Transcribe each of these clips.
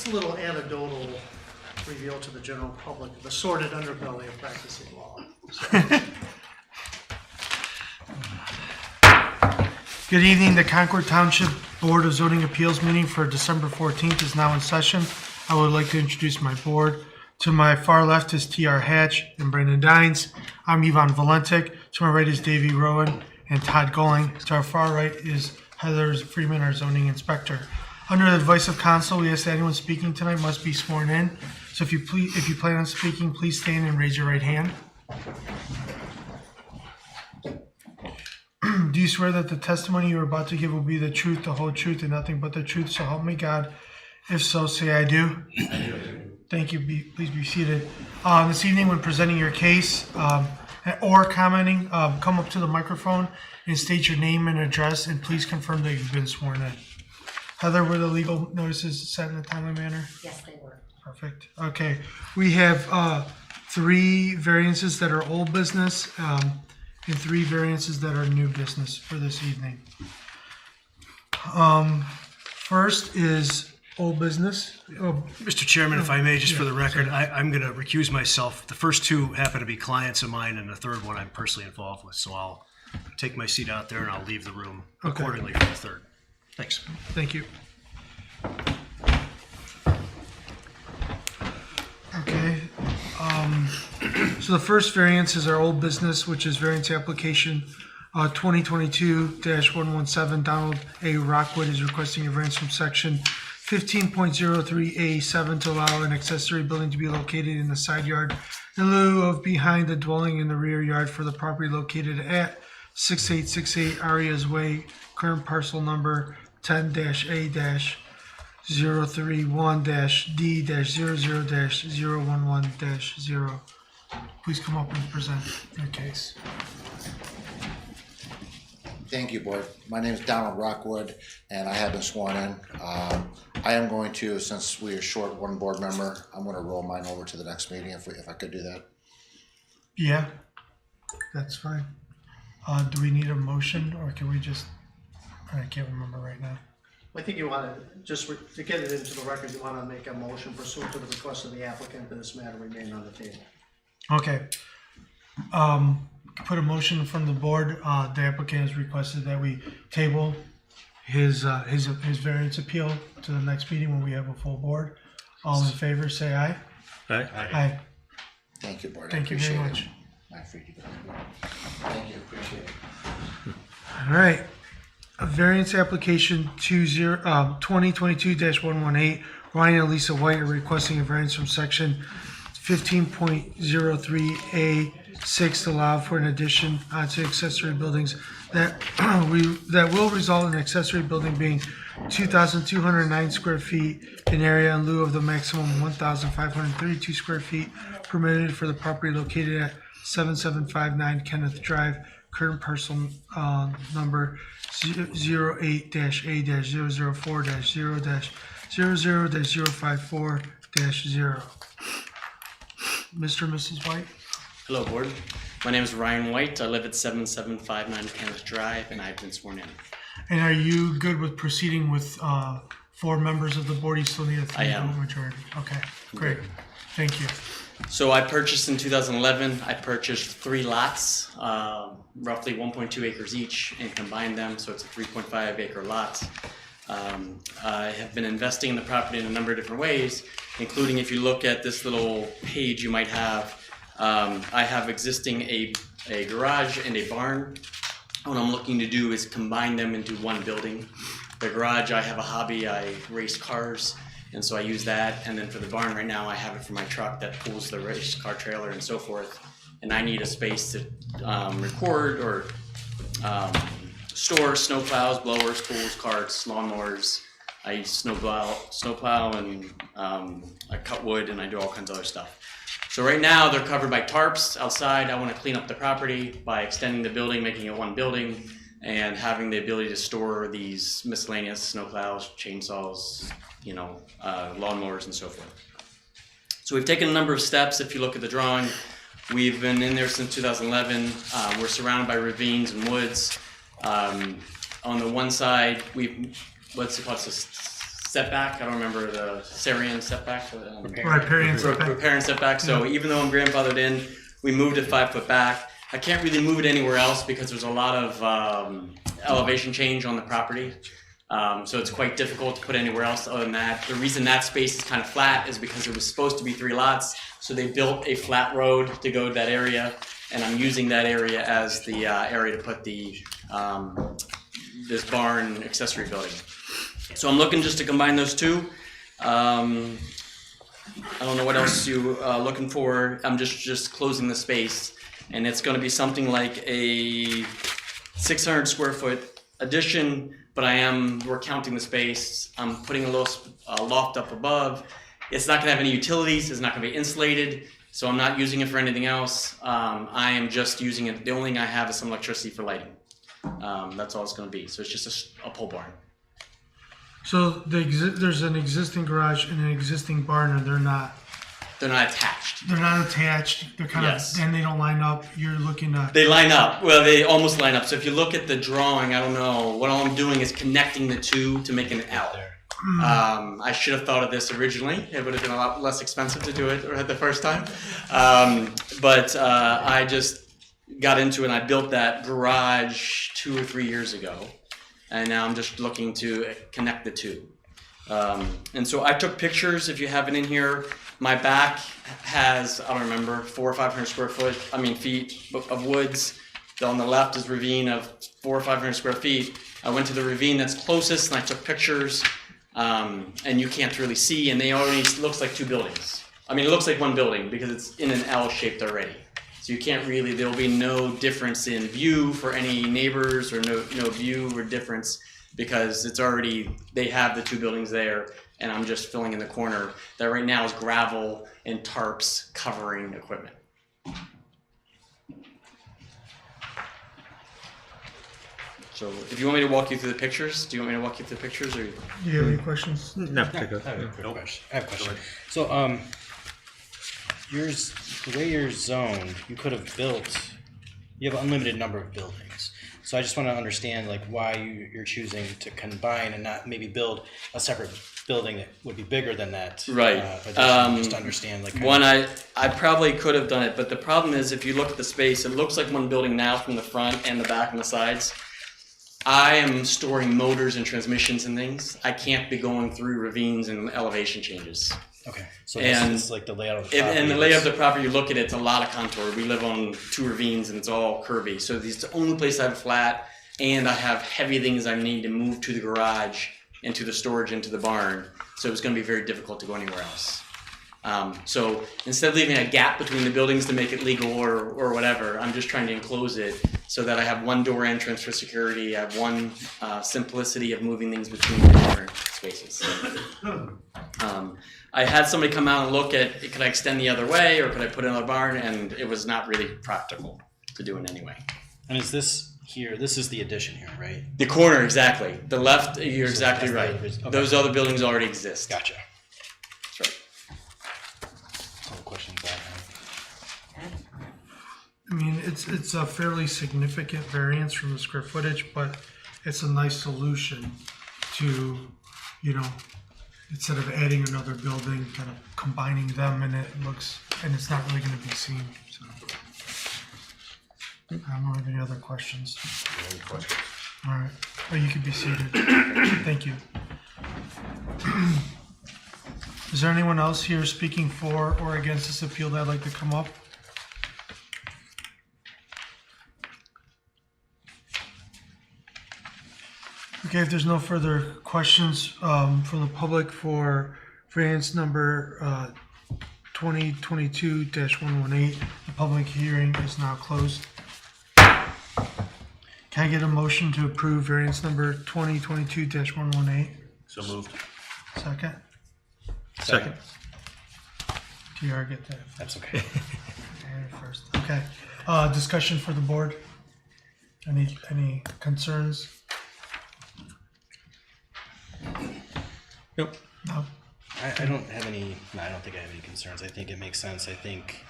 just a little anecdotal reveal to the general public, the sordid underbelly of practicing law. Good evening. The Concord Township Board of Zoning Appeals meeting for December 14th is now in session. I would like to introduce my board. To my far left is T.R. Hatch and Brandon Dines. I'm Yvonne Valentic. To my right is Davey Rowan and Todd Going. To our far right is Heather Freeman, our zoning inspector. Under the advice of counsel, we ask that anyone speaking tonight must be sworn in. So if you plan on speaking, please stand and raise your right hand. Do you swear that the testimony you are about to give will be the truth, the whole truth, and nothing but the truth? So help me God. If so, say I do. I do. Thank you. Please be seated. This evening, when presenting your case or commenting, come up to the microphone and state your name and address, and please confirm that you've been sworn in. Heather, were the legal notices set in a timely manner? Yes, they were. Perfect. Okay. We have 3 variances that are old business and 3 variances that are new business for this evening. First is old business. Mr. Chairman, if I may, just for the record, I'm going to recuse myself. The first 2 happen to be clients of mine, and the third one I'm personally involved with. So I'll take my seat out there and I'll leave the room accordingly for the third. Thanks. Thank you. Okay. So the first variance is our old business, which is variance application 2022-117. Donald A. Rockwood is requesting a variance from section 15.03A7 to allow an accessory building to be located in the side yard in lieu of behind the dwelling in the rear yard for the property located at 6868 Arias Way, current parcel number 10-A-031-D-00-011-0. Please come up and present your case. Thank you, Board. My name is Donald Rockwood, and I have been sworn in. I am going to, since we are short one board member, I'm going to roll mine over to the next meeting if I could do that. Yeah, that's fine. Do we need a motion, or can we just, I can't remember right now. I think you want to, just to get it into the record, you want to make a motion pursuant to the request of the applicant that this matter remain on the table. Okay. Put a motion from the board. The applicant has requested that we table his variance appeal to the next meeting when we have a full board. All in favor, say aye. Aye. Aye. Thank you, Board. Thank you very much. Thank you, appreciate it. All right. A variance application 2022-118. Ryan and Lisa White are requesting a variance from section 15.03A6 to allow for an addition onto accessory buildings that will result in an accessory building being 2,209 square feet in area in lieu of the maximum 1,532 square feet permitted for the property located at 7759 Kenneth Drive, current parcel number 08-A-004-0-00-054-0. Mr. and Mrs. White? Hello, Board. My name is Ryan White. I live at 7759 Kenneth Drive, and I've been sworn in. And are you good with proceeding with 4 members of the board? You still need a 3-vote majority. Okay, great. Thank you. So I purchased in 2011. I purchased 3 lots, roughly 1.2 acres each, and combined them, so it's a 3.5 acre lot. I have been investing in the property in a number of different ways, including if you look at this little page you might have, I have existing a garage and a barn. What I'm looking to do is combine them into one building. The garage, I have a hobby, I race cars, and so I use that. And then for the barn right now, I have it for my truck that pulls the race car trailer and so forth. And I need a space to record or store snowplows, blowers, tools, carts, lawnmowers. I snowplow and I cut wood and I do all kinds of other stuff. So right now they're covered by tarps outside. I want to clean up the property by extending the building, making it one building, and having the ability to store these miscellaneous snowplows, chainsaws, lawnmowers and so forth. So we've taken a number of steps. If you look at the drawing, we've been in there since 2011. We're surrounded by ravines and woods. On the one side, it's a setback. I don't remember the Sarian setback. Riparian setback. Riparian setback. So even though I'm grandfathered in, we moved it 5 foot back. I can't really move it anywhere else because there's a lot of elevation change on the property. So it's quite difficult to put anywhere else other than that. The reason that space is kind of flat is because it was supposed to be 3 lots. So they built a flat road to go to that area. And I'm using that area as the area to put the this barn accessory building. So I'm looking just to combine those two. I don't know what else you looking for. I'm just closing the space, and it's going to be something like a 600 square foot addition. But we're counting the space. I'm putting a little loft up above. It's not going to have any utilities. It's not going to be insulated. So I'm not using it for anything else. I am just using it. The only thing I have is some electricity for lighting. That's all it's going to be. So it's just a pole barn. So there's an existing garage and an existing barn, and they're not attached. They're not attached. They're kind Yes. of, and they don't line up. You're looking at. They line up. Well, they almost line up. So if you look at the drawing, I don't know. What all I'm doing is connecting the two to make an L. I should have thought of this originally. It would have been a lot less expensive to do it the first time. But I just got into it and I built that garage 2 or 3 years ago. And now I'm just looking to connect the two. And so I took pictures, if you have it in here. My back has, I don't remember, 400 or 500 feet of woods. On the left is ravine of 400 or 500 square feet. I went to the ravine that's closest and I took pictures. And you can't really see, and they already looks like 2 buildings. I mean, it looks like 1 building because it's in an L shaped already. So you can't really, there'll be no difference in view for any neighbors or no view or difference because it's already, they have the 2 buildings there and I'm just filling in the corner that right now is gravel and tarps covering equipment. So if you want me to walk you through the pictures, do you want me to walk you through the pictures or? Do you have any questions? No, take it. I have a quick question. I have a question. So, the way you're zoned, you could have built. You have an unlimited number of buildings. So I just want to understand, like, why you're choosing to combine and not maybe build a separate building that would be bigger than that. Right. Just to understand, like. One, I probably could have done it, but the problem is if you look at the space, it looks like 1 building now from the front and the back and the sides. I am storing motors and transmissions and things. I can't be going through ravines and elevation changes. Okay. So And- this is like the layout of the property. And the layout of the property, you look at it, it's a lot of contour. We live on 2 ravines and it's all curvy. So this is the only place I have flat, and I have heavy things I need to move to the garage, into the storage, into the barn. So it's going to be very difficult to go anywhere else. So instead of leaving a gap between the buildings to make it legal or whatever, I'm just trying to enclose it so that I have 1 door entrance for security. I have 1 simplicity of moving things between the different spaces. I had somebody come out and look at, could I extend the other way or could I put another barn? And it was not really practical to do it anyway. And is this here? This is the addition here, right? The corner, exactly. The left, you're exactly that's the right. other- okay. Those other buildings already exist. Gotcha. That's right. That's all the questions I have. I mean, it's a fairly significant variance from the square footage, but it's a nice solution to, instead of adding another building, kind of combining them, and it's not really going to be seen. So I don't have any other questions. All right, you can be seated. Thank you. Is there anyone else here speaking for or against this appeal that'd like to come up? Okay, if there's no further questions from the public for variance number 2022-118, the public hearing is now closed. Can I get a motion to approve variance number 2022-118? So moved. Second? Second. TR, get that That's okay. first. Okay. Discussion for the board? Any concerns? Nope. No? I don't have any. No, I don't think I have any concerns. I think it makes sense. I think,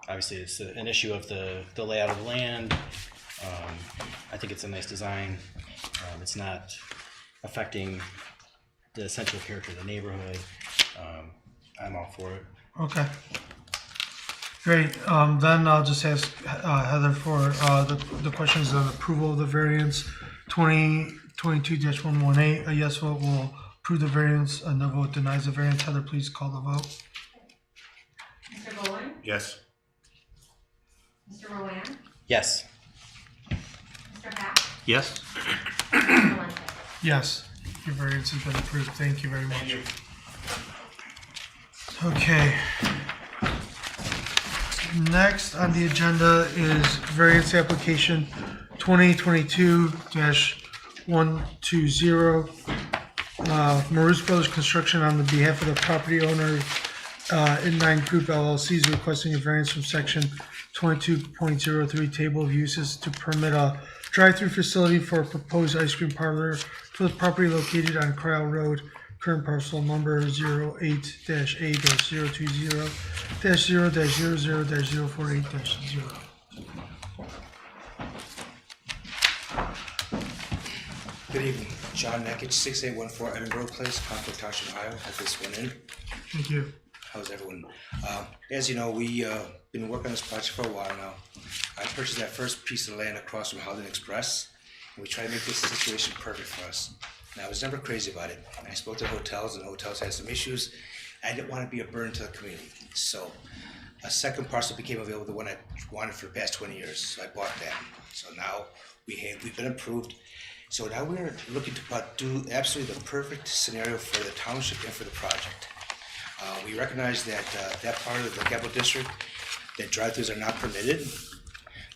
obviously, it's an issue of the layout of the land. I think it's a nice design. It's not affecting the essential character of the neighborhood, I'm all for it. Okay. Great, then I'll just ask Heather for the questions on approval of the variance 2022-118. A yes vote will approve the variance, a no vote denies the variance. Heather, please call the vote. Mr. Boland? Yes. Mr. Rowan? Yes. Mr. Hack? Yes. Mr. Valente? Yes, your variance has been approved. Thank you very much. Okay. Next on the agenda is variance application 2022-120. Marus Brothers Construction on the behalf of the property owner, Inline Group LLC is requesting a variance from section 22.03 table of uses to permit a drive-through facility for a proposed ice cream parlor for the property located on Crowell Road, current parcel number 08-A-020-0-00-048-0. Good evening, John Nekich, 6814 Edinburgh Place, Concord Township, Ohio. Have this one in. Thank you. How's everyone? As you know, we been working on this project for a while now. I purchased that first piece of land across from Howden Express, and we tried to make this situation perfect for us. And I was never crazy about it. I spoke to hotels, and hotels had some issues. I didn't want to be a burden to the community. So a second parcel became available, the one I wanted for the past 20 years. So I bought that. So now we've been approved. So now we're looking to do absolutely the perfect scenario for the township and for the project. We recognize that that part of the Capital District, that drive-throughs are not permitted.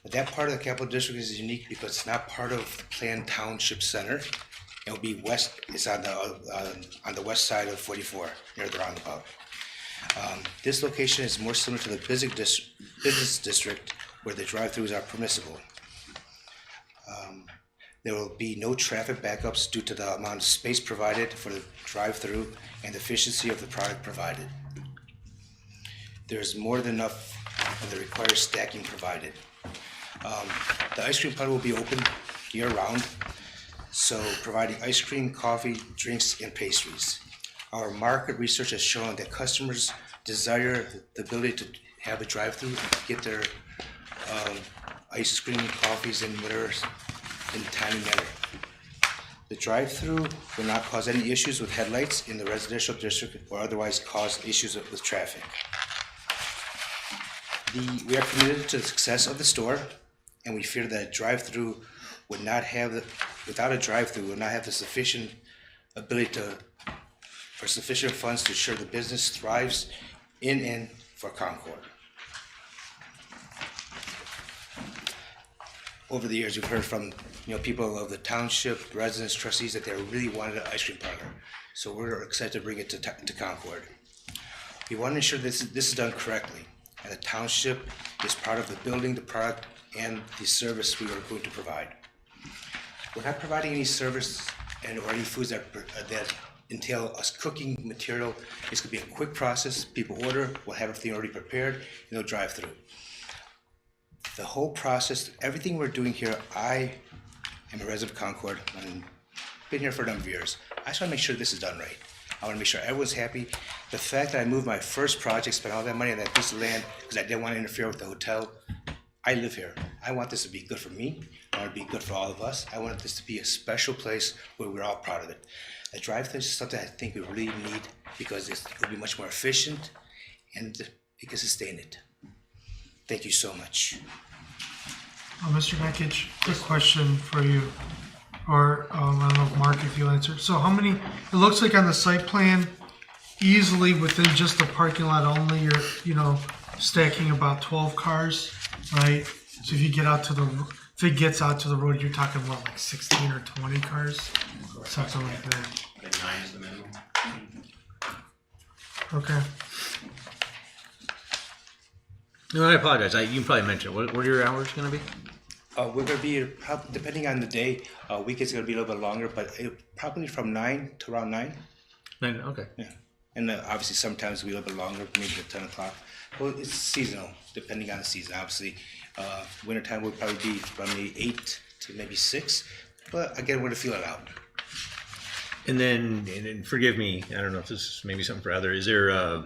But that part of the Capital District is unique because it's not part of the planned township center. It will be west. It's on the west side of 44 near the roundabout. This location is more similar to the business district where the drive-throughs are permissible. There will be no traffic backups due to the amount of space provided for the drive-through and the efficiency of the product provided. There is more than enough of the required stacking provided. The ice cream parlor will be open year-round, so providing ice cream, coffee, drinks, and pastries. Our market research has shown that customers desire the ability to have a drive-through, get their ice cream, coffees, and whatever in a timely manner. The drive-through will not cause any issues with headlights in the residential district or otherwise cause issues with traffic. We are committed to the success of the store, and we fear that a drive-through would not have without a drive-through would not have the sufficient ability for sufficient funds to ensure the business thrives in and for Concord. Over the years, we've heard from people of the township, residents, trustees that they really wanted an ice cream parlor. So we're excited to bring it to Concord. We want to ensure this is done correctly, and the township is part of the building, the product, and the service we are going to provide. We're not providing any service or any foods that entail us cooking material. It's going to be a quick process. People order, we'll have everything already prepared, and they'll drive through. The whole process, everything we're doing here, I am a resident of Concord and been here for a number of years. I just want to make sure this is done right. I want to make sure everyone's happy. The fact that I moved my first project, spent all that money on that piece of land because I didn't want to interfere with the hotel. I live here. I want this to be good for me. I want it to be good for all of us. I want this to be a special place where we're all proud of it. A drive-thru is something I think we really need because it will be much more efficient and because sustain it. Thank you so much. Mr. Nekich, quick question for you, or I don't know if Mark, if you'll answer. So how many, it looks like on the site plan, easily within just the parking lot only, you're, stacking about 12 cars, right? So if you get out to if it gets out to the road, you're talking what, like 16 or 20 cars? Something like that. Like 9 is the minimum. Okay. No, I apologize. You can probably mention it. What are your hours going to be? We're going to be, depending on the day, weekends are going to be a little bit longer, but probably from 9 to around 9. 9. Okay. Yeah. And obviously sometimes it'll be a little bit longer, maybe to 10 o'clock. Well, it's seasonal, depending on the season. Obviously, wintertime would probably be from maybe 8 to maybe 6, but again, we're going to feel it out. And then forgive me, I don't know if this is maybe something for Heather. Is there a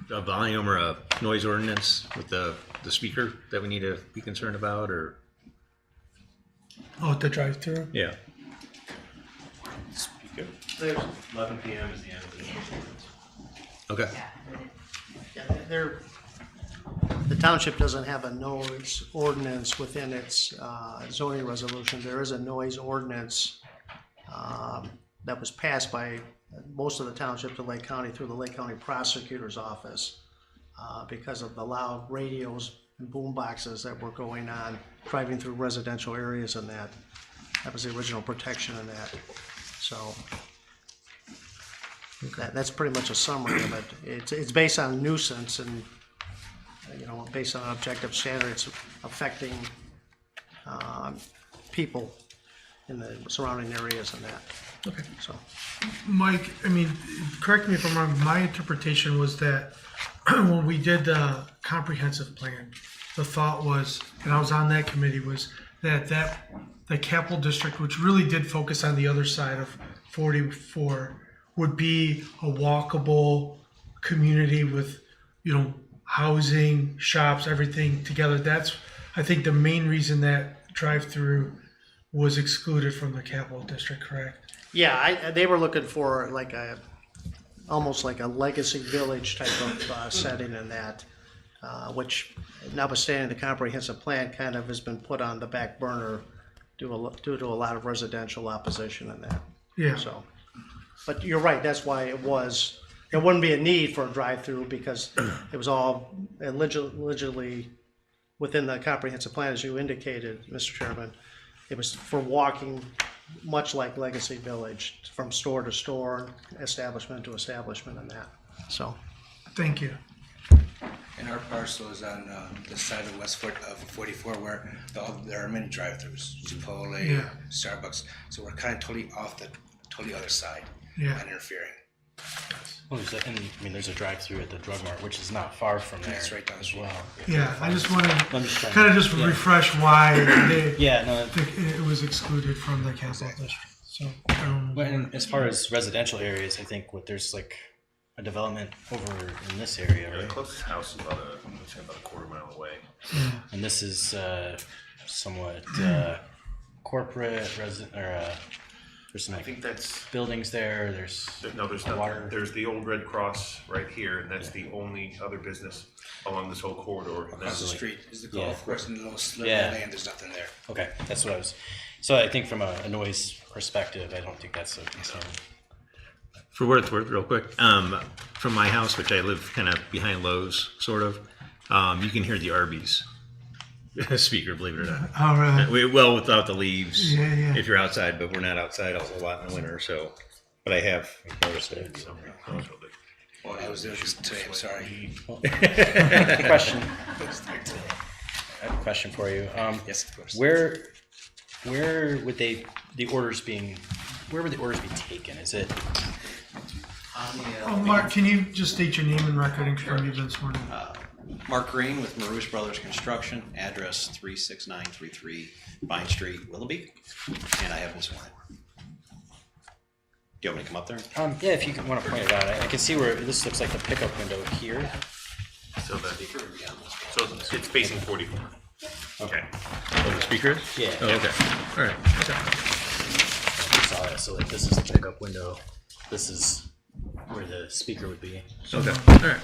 volume or a noise ordinance with the speaker that we need to be concerned about, or? Oh, at the drive-through? Yeah. There's, 11 p.m. is the end of the Okay. the township doesn't have a noise ordinance within its zoning resolution. There is a noise ordinance that was passed by most of the township to Lake County through the Lake County Prosecutor's Office because of the loud radios and boom boxes that were going on driving through residential areas and that. That was the original protection in that. So that's pretty much a summary of it. It's based on nuisance and, based on objective standards affecting people in the surrounding areas and that. Okay. So, Mike, I mean, correct me if I'm wrong, my interpretation was that when we did the comprehensive plan, the thought was, and I was on that committee, was that the capital district, which really did focus on the other side of 44, would be a walkable community with, housing, shops, everything together. That's, I think, the main reason that drive-through was excluded from the capital district, correct? yeah, they were looking for almost like a legacy village type of setting in that, which notwithstanding the comprehensive plan kind of has been put on the back burner due to a lot of residential opposition in that. Yeah. So, but you're right, that's why there wouldn't be a need for a drive-through because it was all allegedly within the comprehensive plan, as you indicated, Mr. Chairman. It was for walking, much like Legacy Village, from store to store, establishment to establishment and that, so. Thank you. And our parcel is on the side of West 44 where there are many drive-throughs, Chipotle, Yeah. Starbucks. So we're kind of totally off the other side Yeah. and interfering. Well, there's a drive-through at the Drug Mart, which is not far from there. It's right down the as street. well. Yeah, I just want to I'm just trying kind of to- just yeah. refresh why Yeah, no. it was excluded from the capital district. So, But as far as residential areas, I think there's like a development over in this area, The right? closest house is about a quarter mile away. And this is somewhat corporate resident, or there's some I like think that's, buildings there. There's no, there's water. not, there's the old Red Cross right here, and that's the only other business along this whole corridor. And Across the that's, street is the Yeah. golf course and the little sliver Yeah. of land, there's nothing there. Okay, that's what I was. So I think from a noise perspective, I don't think that's a concern. For what it's worth, real quick, from my house, which I live kind of behind Lowe's, sort of, you can hear the Arby's speaker, believe it or not. all right. Well, without the leaves, Yeah. if you're outside, but we're not outside a whole lot in the winter, so, but I have noticed it. So. Well, I was there just today, I'm sorry. Question. I have a question for you. Yes, of course. Where would the orders be taken? Is it? Oh, Mark, can you just state your name and record and confirm you've been sworn in? Mark Green with Marouche Brothers Construction, address 36933 Vine Street, Willoughby, and I have been sworn in. Do you want me to come up there? Yeah, if you want to point it out, I can see where this looks like the pickup window here. so it's facing 44. Okay. Oh, the speaker is? Yeah. Oh, okay. All right. Saw that. So like this is the pickup window. This is where the speaker would be. Okay. All right.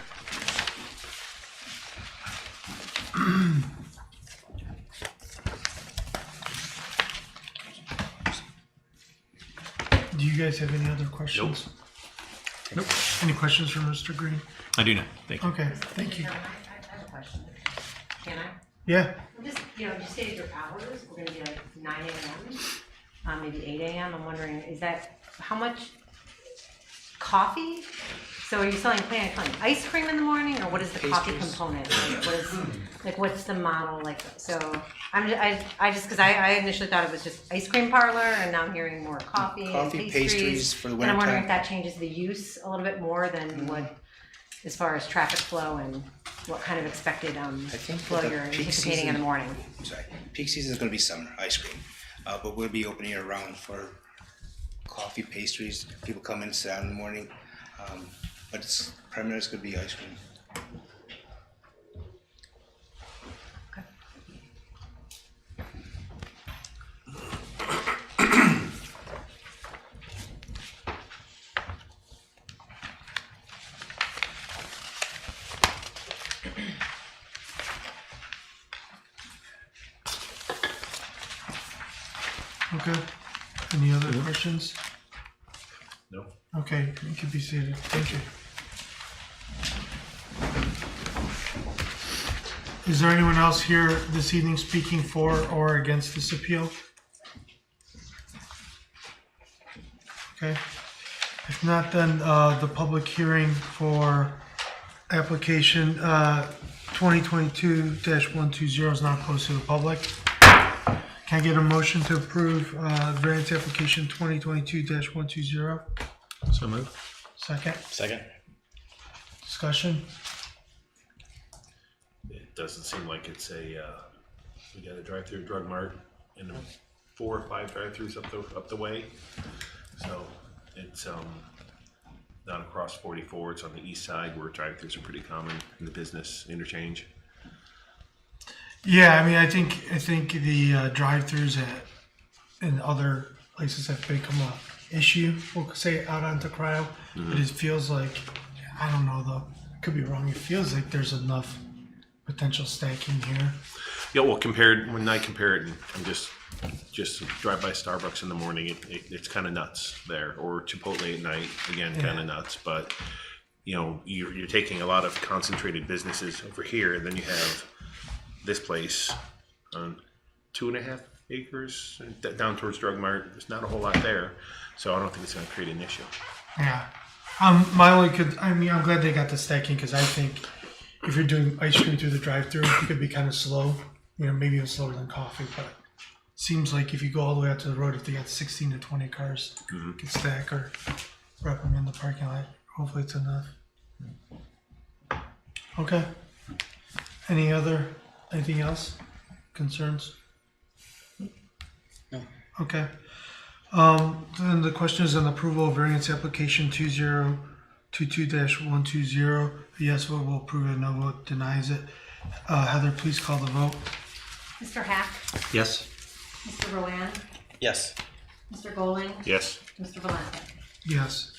Do you guys have any other questions? Nope. Any questions for Mr. Green? I do not. Thank you. Okay, thank you. I have a question. Can I? Yeah, Well, just, you stated your hours, we're gonna be like 9 AM, maybe 8 AM. I'm wondering, is that, how much coffee? So are you selling, planning on ice cream in the morning, or what is the coffee component? Like, what is, like, what's the model, like, so, I just, cause I initially thought it was just ice cream parlor, and now I'm hearing more coffee and Coffee, pastries for the And I'm wondering wintertime. if that changes the use a little bit more than what, as far as traffic flow and what kind of expected, think flow with the you're peak anticipating in the season- morning. I'm sorry. Peak season is going to be summer, ice cream. But we'll be opening it around for coffee, pastries. People come in, sit down in the morning. But it's primarily it's going to be ice cream. Okay. Any other questions? No? Okay, you can be seated. Thank you. Is there anyone else here this evening speaking for or against this appeal? Okay. If not, then the public hearing for application 2022-120 is now closed to the public. Can I get a motion to approve variance application 2022-120? So move. Second, Second. discussion? It doesn't seem like it's we got a drive-through drug mart and 4 or 5 drive-throughs up the way. So it's not across 44, it's on the east side where drive-throughs are pretty common in the business interchange. Yeah, I mean, I think the drive-throughs in other places have become a issue. We'll say out onto Cryo, but it feels like, I don't know though, could be wrong. It feels like there's enough potential stacking here. Yeah, well, when I compare it, and I'm just drive by Starbucks in the morning, it's kind of nuts there, or Chipotle at night, again, kind of nuts. But you know, you're taking a lot of concentrated businesses over here, and then you have this place on 2.5 acres down towards Drug Mart. There's not a whole lot there, so I don't think it's going to create an issue. Yeah. I'm glad they got the stacking because I think if you're doing ice cream through the drive-through, it could be kind of slow. You know, maybe even slower than coffee, but it seems like if you go all the way out to the road, if they got 16 to 20 cars, you can stack or wrap them in the parking lot. Hopefully it's enough. Okay. Anything else? Concerns? No. Okay. Then the question is on approval of variance application 2022-120. A yes vote will approve it, no vote denies it. Heather, please call the vote. Mr. Hack, Yes. Mr. Rowan, Yes. Mr. Goling, Yes. Mr. Valente. Yes.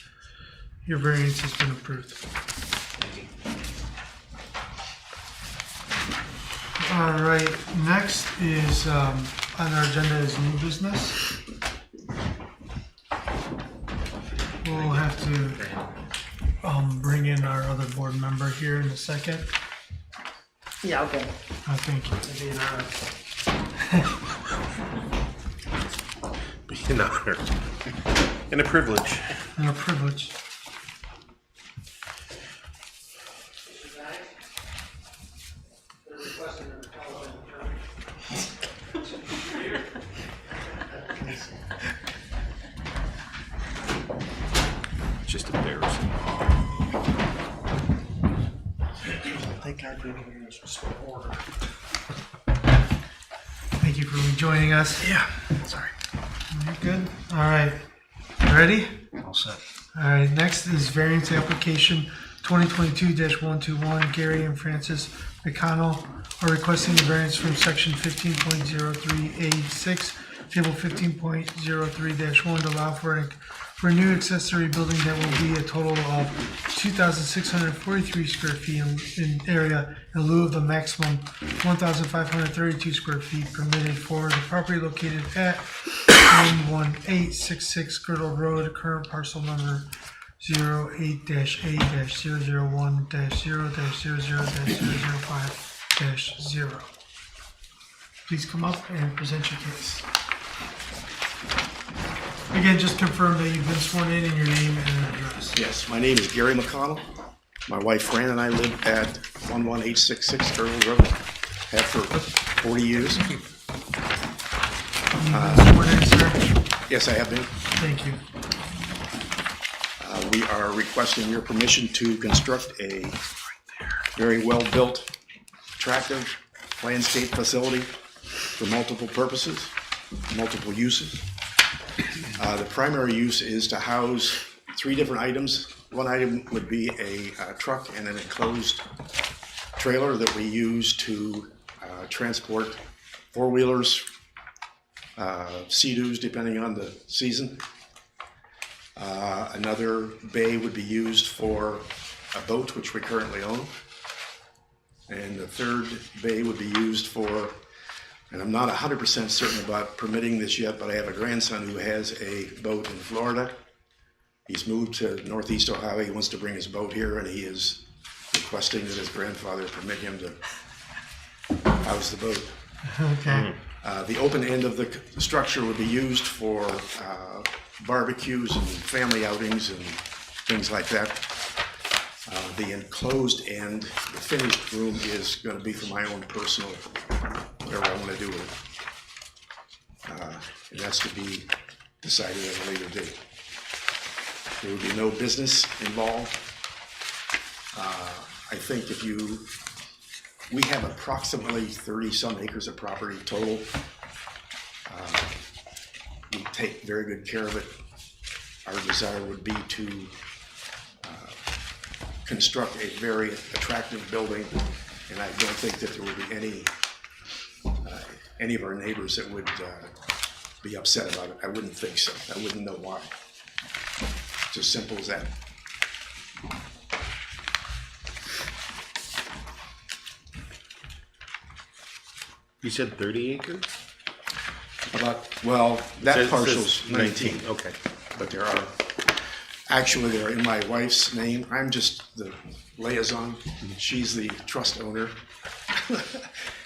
Your variance has been approved. All right, next is, on our agenda is new business. We'll have to, bring in our other board member here in a second. Yeah, okay. Thank you. It'd be an honor. Be an honor and a privilege. And a privilege. Just embarrassing. Thank God for giving us some order. Thank you for joining us. Yeah, sorry. You're good. All right. Ready? All set. All right. Next is variance application 2022-121. Gary and Francis McConnell are requesting the variance from section 15.03A6, table 15.03-1 to allow for a new accessory building that will be a total of 2,643 square feet in area in lieu of the maximum 1,532 square feet permitted for the property located at 91866 Girdle Road, current parcel number 08-8-0-0-0-005-0. Please come up and present your case. Again, just confirm that you've been sworn in and your name and address. Yes, my name is Gary McConnell. My wife Fran and I live at 11866 Girdle Road. Have for 40 years. You've been sworn in, sir? Yes, I have been. Thank you. We are requesting your permission to construct a very well-built, attractive landscape facility for multiple purposes, multiple uses. The primary use is to house 3 different items. One item would be a truck and an enclosed trailer that we use to transport 4-wheelers, Sea-Doos, depending on the season. Another bay would be used for a boat, which we currently own. And the third bay would be used for, and I'm not 100% certain about permitting this yet, but I have a grandson who has a boat in Florida. He's moved to Northeast Ohio. He wants to bring his boat here, and he is requesting that his grandfather permit him to house the boat. Okay. The open end of the structure would be used for barbecues and family outings and things like that. The enclosed end, the finished room, is going to be for my own personal, whatever I want to do with it. And that's to be decided at a later date. There would be no business involved. I think we have approximately 30-some acres of property total. We take very good care of it. Our desire would be to construct a very attractive building, and I don't think that there would be any of our neighbors that would be upset about it. I wouldn't think so. I wouldn't know why. It's as simple as that. You said 30 acres? Well, that Says parcel's 19. Okay. But they're in my wife's name. I'm just the liaison. She's the trust owner.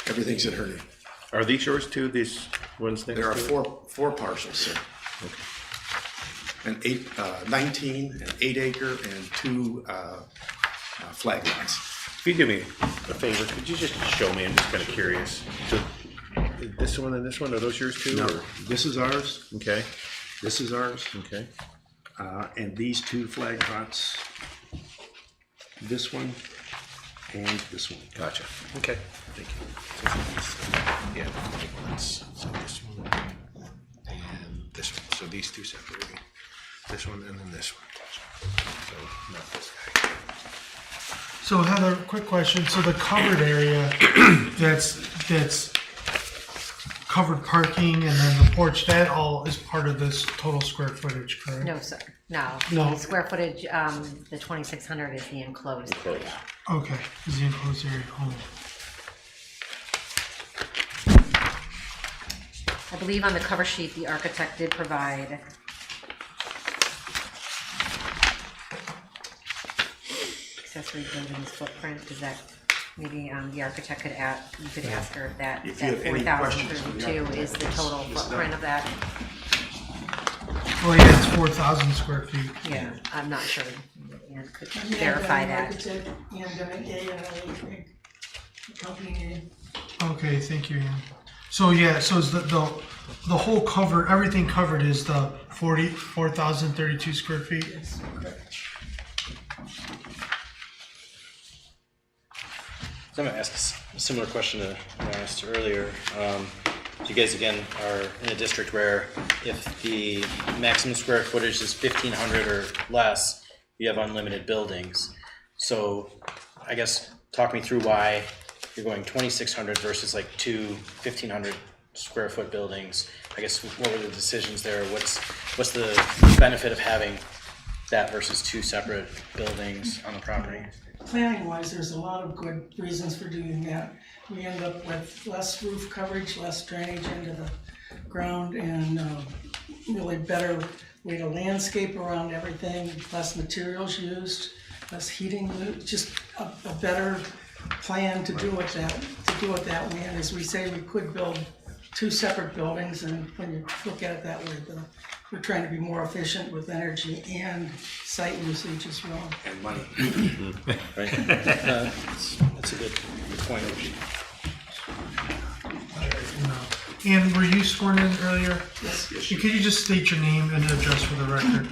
Everything's in her name. Are these yours too, these ones next to There are it? four parcels, sir. An 19, an 8-acre, and 2 flag lots. If you do me a favor, could you just show me? I'm just kind of curious. So this one and this one, are those yours too? No, or- this is ours. Okay, This is ours. okay. And these 2 flag lots, this one and this one. Gotcha. Okay, thank you. Yeah, so this one and this one. So these 2 separating. This one and then this one. So not this guy. So Heather, quick question. So the covered area, that's covered parking and then the porch, that all is part of this total square footage, correct? No, sir, no. No. The square footage, the 2,600 is the enclosed area. Okay, is the enclosed area only. I believe on the cover sheet, the architect did provide accessory buildings footprint. Does that, maybe the architect could add, you could ask her if that If you have any questions from the 4,032 is the total footprint of that? Well, yeah, it's 4,000 square feet. Yeah, I'm not sure. Ann could verify that. Company name. Okay, thank you, Ian. So yeah, so is the whole cover, everything covered is the 4,032 square feet? Yes, correct. So I'm gonna ask a similar question to what I asked earlier. You guys again are in a district where if the maximum square footage is 1,500 or less, you have unlimited buildings. So I guess talk me through why you're going 2,600 versus like 2 1,500 square foot buildings. I guess what were the decisions there? What's the benefit of having that versus 2 separate buildings on the property? Planning wise, there's a lot of good reasons for doing that. We end up with less roof coverage, less drainage into the ground, and really better way to landscape around everything, less materials used, less heating, just a better plan to do it that way. And as we say, we could build 2 separate buildings, and when you look at it that way, we're trying to be more efficient with energy and site usage as well. And money. Right? That's a good point. Ian, were you sworn in earlier? Yes. Could you just state your name and address for the record?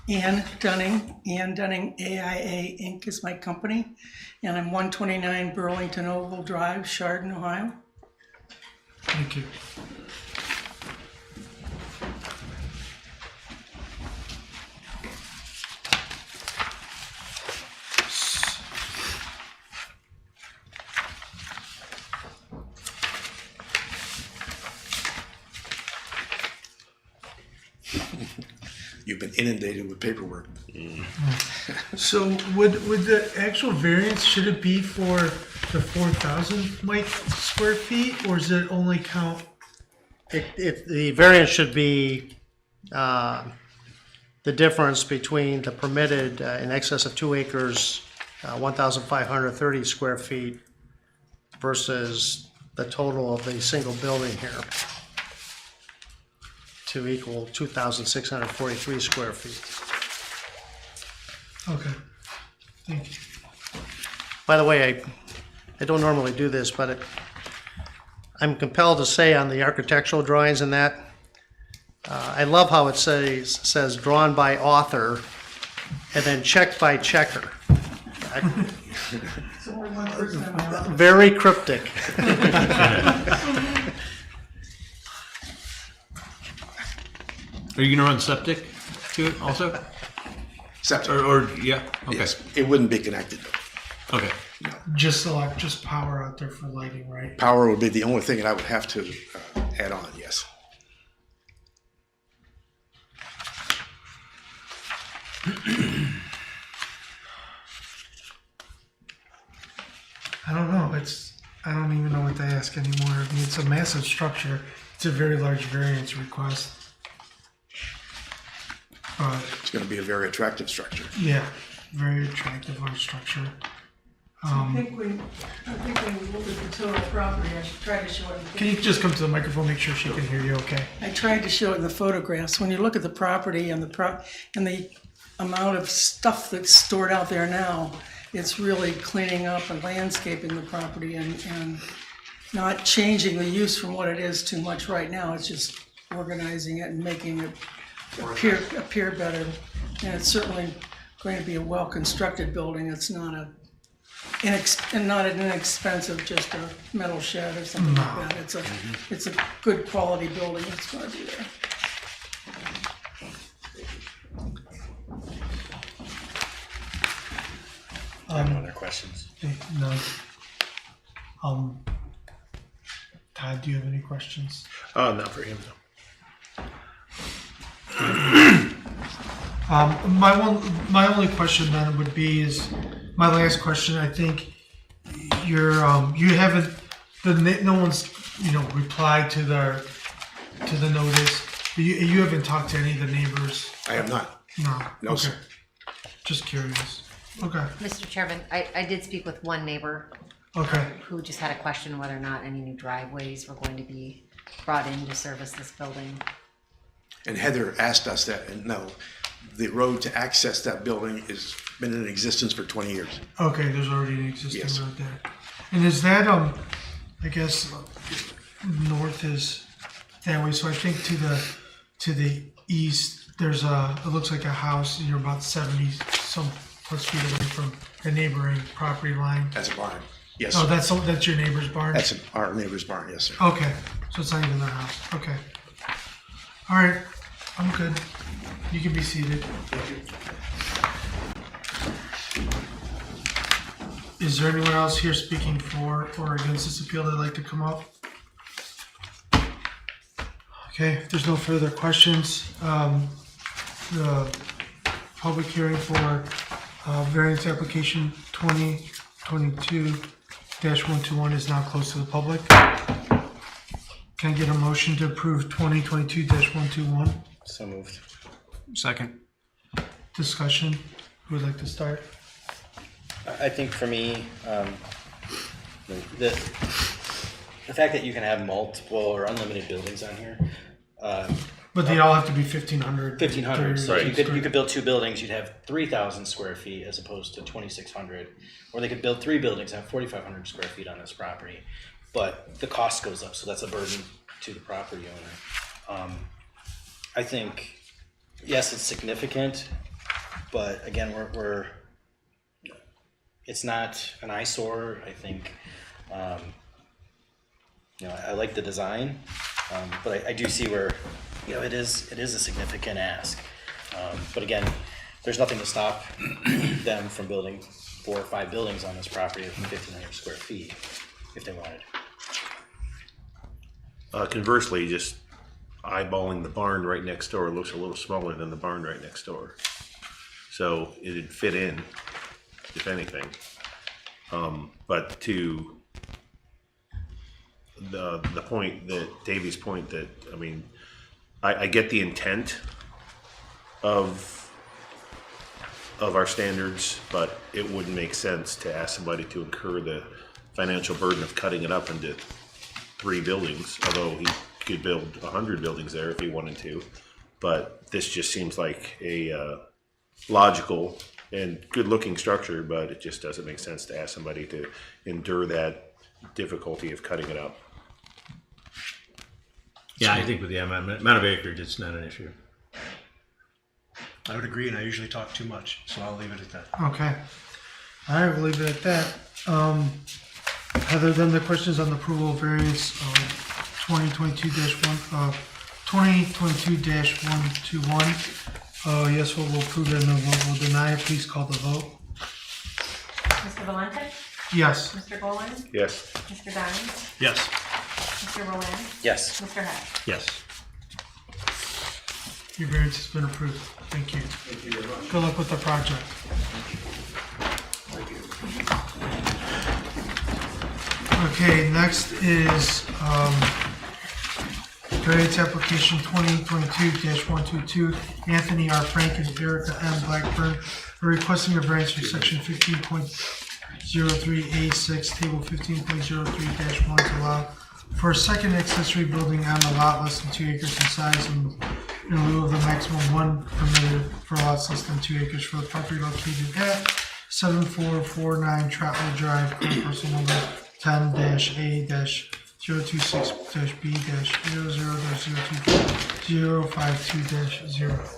Ann Dunning, AIA Inc. is my company, and I'm 129 Burlington Oval Drive, Chardon, Ohio. Thank you. You've been inundated with paperwork. So would the actual variance, should it be for the 4,000 square feet, or does it only count? The variance should be the difference between the permitted in excess of 2 acres, 1,530 square feet versus the total of the single building here to equal 2,643 square feet. Okay, thank you. By the way, I don't normally do this, but I'm compelled to say on the architectural drawings and that, I love how it says drawn by author and then checked by checker. So we're one person in our office. Very cryptic. Are you gonna run septic to it also? Septic, Or yeah, okay, yes, it wouldn't be connected. okay. Just power out there for lighting, right? Power would be the only thing that I would have to add on, yes. I don't know, I don't even know what to ask anymore. I mean, it's a massive structure. It's a very large variance request. But, It's gonna be a very attractive structure. yeah, very attractive large structure. I think when we look at the total property, I should try to show it. Can you just come to the microphone, make sure she can hear you okay? I tried to show it in the photographs. When you look at the property and the amount of stuff that's stored out there now, it's really cleaning up and landscaping the property and not changing the use from what it is too much right now. It's just organizing it and making it appear better. And it's certainly going to be a well-constructed building. It's not not an inexpensive, just a metal shed or something like that. It's a good quality building that's going to be there. I have no other questions. No. Todd, do you have any questions? Not for him, no. My only question then would be is, my last question, I think you haven't, no one's, replied to the notice. You haven't talked to any of the neighbors? I have not. No. No, Okay. sir. Just curious. Okay, Mr. Chairman, I did speak with one neighbor okay. who just had a question whether or not any new driveways were going to be brought in to service this building. And Heather asked us that, and no, the road to access that building has been in existence for 20 years. Okay, there's already an existing Yes. road there. And is that, I guess, north is that way, so I think to the east, there's it looks like a house, and you're about 70 some plus feet away from the neighboring property line. That's a barn. Yes, Oh, sir. that's your neighbor's barn? That's our neighbor's barn, yes, sir. Okay, so it's not even their house, okay. All right, I'm good. You can be seated. Is there anyone else here speaking for or against this appeal that'd like to come up? Okay, if there's no further questions, the public hearing for variance application 2022-121 is now closed to the public. Can I get a motion to approve 2022-121? So moved. Second. Discussion, who would like to start? I think for me, the fact that you can have multiple or unlimited buildings on here, But they all have to be 1,500. 1,500. So Right. you could build 2 buildings. You'd have 3,000 square feet as opposed to 2,600, or they could build 3 buildings and have 4,500 square feet on this property. But the cost goes up, so that's a burden to the property owner. I think, yes, it's significant, but again, we're it's not an eyesore. I think, I like the design, but I do see where, it is a significant ask. But again, there's nothing to stop them from building 4 or 5 buildings on this property of 1,500 square feet if they wanted. Conversely, just eyeballing the barn right next door, it looks a little smaller than the barn right next door. So it'd fit in, if anything. But to the point that, Davey's point that, I mean, I get the intent of our standards, but it wouldn't make sense to ask somebody to incur the financial burden of cutting it up into 3 buildings, although he could build 100 buildings there if he wanted to. But this just seems like a logical and good-looking structure, but it just doesn't make sense to ask somebody to endure that difficulty of cutting it up. Yeah, I think with the amount of acreage, it's not an issue. I would agree, and I usually talk too much, so I'll leave it at that. Okay. All right, we'll leave it at that. Other than the questions on the approval of variance 2022-121, yes, we'll approve it, no vote will deny it. Please call the vote. Mr. Valente? Yes. Mr. Boland? Yes. Mr. Dines? Yes. Mr. Roland? Yes. Mr. Hatch? Yes. Your variance has been approved. Thank you. Thank you very much. Good luck with the project. Okay, next is variance application 2022-122, Anthony R. Frank and Erica M. Blackburn are requesting a variance for section 15.03A6, table 15.03-1 to allow for a second accessory building on a lot less than 2 acres in size and in lieu of the maximum 1 permitted for lots less than 2 acres for the property located at 7449 Trotwood Drive, current parcel number 10-A-026-B-00-024-052-0.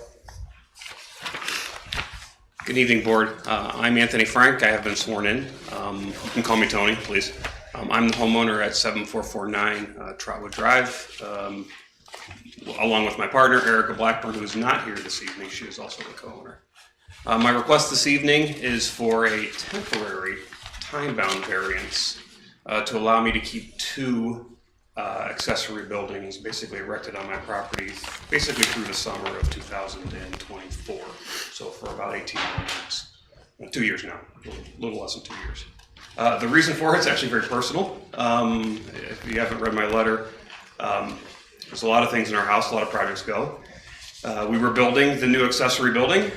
Good evening, Board. I'm Anthony Frank. I have been sworn in. You can call me Tony, please. I'm the homeowner at 7449 Trotwood Drive, along with my partner, Erica Blackburn, who is not here this evening. She is also the co-owner. My request this evening is for a temporary time-bound variance to allow me to keep 2 accessory buildings basically erected on my property, basically through the summer of 2024. So for about 18 months, 2 years now, a little less than 2 years. The reason for it's actually very personal. If you haven't read my letter, there's a lot of things in our house, a lot of projects go. We were building the new accessory building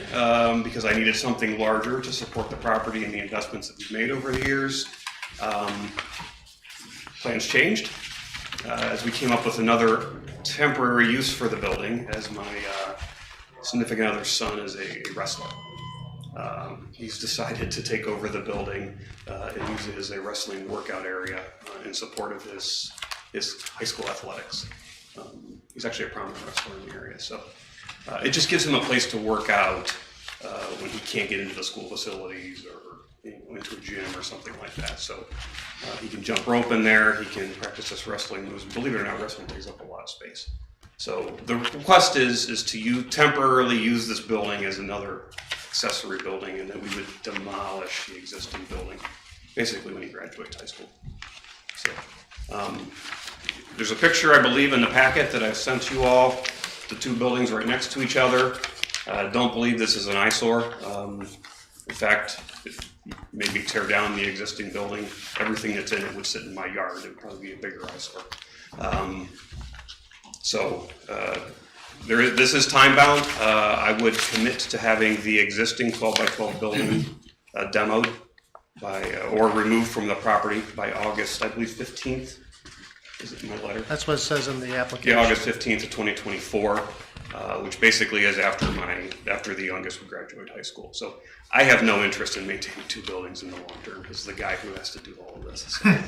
because I needed something larger to support the property and the investments that we've made over the years. Plans changed as we came up with another temporary use for the building, as my significant other's son is a wrestler. He's decided to take over the building and use it as a wrestling workout area in support of his high school athletics. He's actually a prominent wrestler in the area, so it just gives him a place to work out when he can't get into the school facilities or into a gym or something like that. So he can jump rope in there, he can practice his wrestling moves. Believe it or not, wrestling takes up a lot of space. So the request is to temporarily use this building as another accessory building, and then we would demolish the existing building basically when he graduates high school. So there's a picture, I believe, in the packet that I've sent you all. The 2 buildings right next to each other. Don't believe this is an eyesore. In fact, if maybe tear down the existing building, everything that's in it would sit in my yard. It would probably be a bigger eyesore. This is time bound. I would commit to having the existing 12 by 12 building demoed or removed from the property by August, I believe 15th. Is it in my letter? That's what it says in the application. Yeah, August 15th of 2024, which basically is after the youngest would graduate high school. So I have no interest in maintaining 2 buildings in the long term. This is the guy who has to do all of this. So,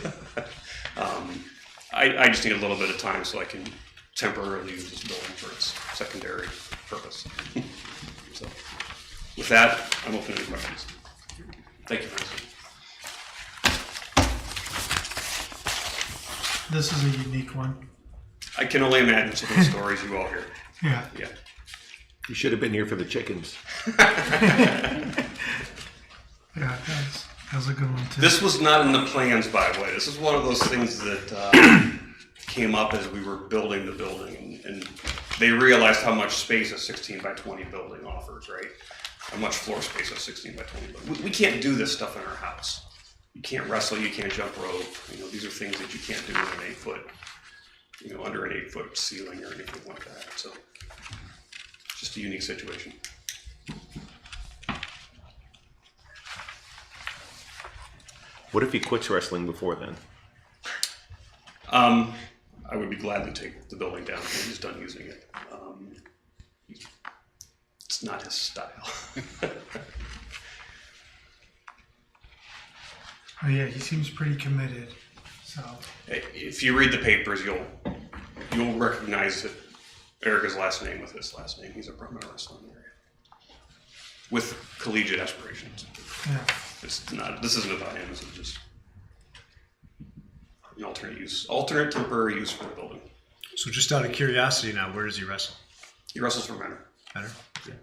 I just need a little bit of time so I can temporarily use this building for its secondary purpose. So with that, I'm open to questions. Thank you, Nancy. This is a unique one. I can only imagine some of the stories you all hear. Yeah. Yeah. You should have been here for the chickens. Yeah, that's a good one too. This was not in the plans, by the way. This is one of those things that came up as we were building the building, and they realized how much space a 16 by 20 building offers, right? How much floor space a 16 by 20 building. We can't do this stuff in our house. You can't wrestle, you can't jump rope. You know, these are things that you can't do in an 8-foot, you know, under an 8-foot ceiling or anything like that. So, it's just a unique situation. What if he quits wrestling before then? I would be glad to take the building down when he's done using it. It's not his style. Oh yeah, he seems pretty committed, so. If you read the papers, you'll recognize that Erica's last name with his last name. He's a prominent wrestler in the area with collegiate aspirations. Yeah. It's not. This isn't about him. This is just an alternate temporary use for the building. So just out of curiosity now, where does he wrestle? He wrestles for Menor. Menor? Yeah.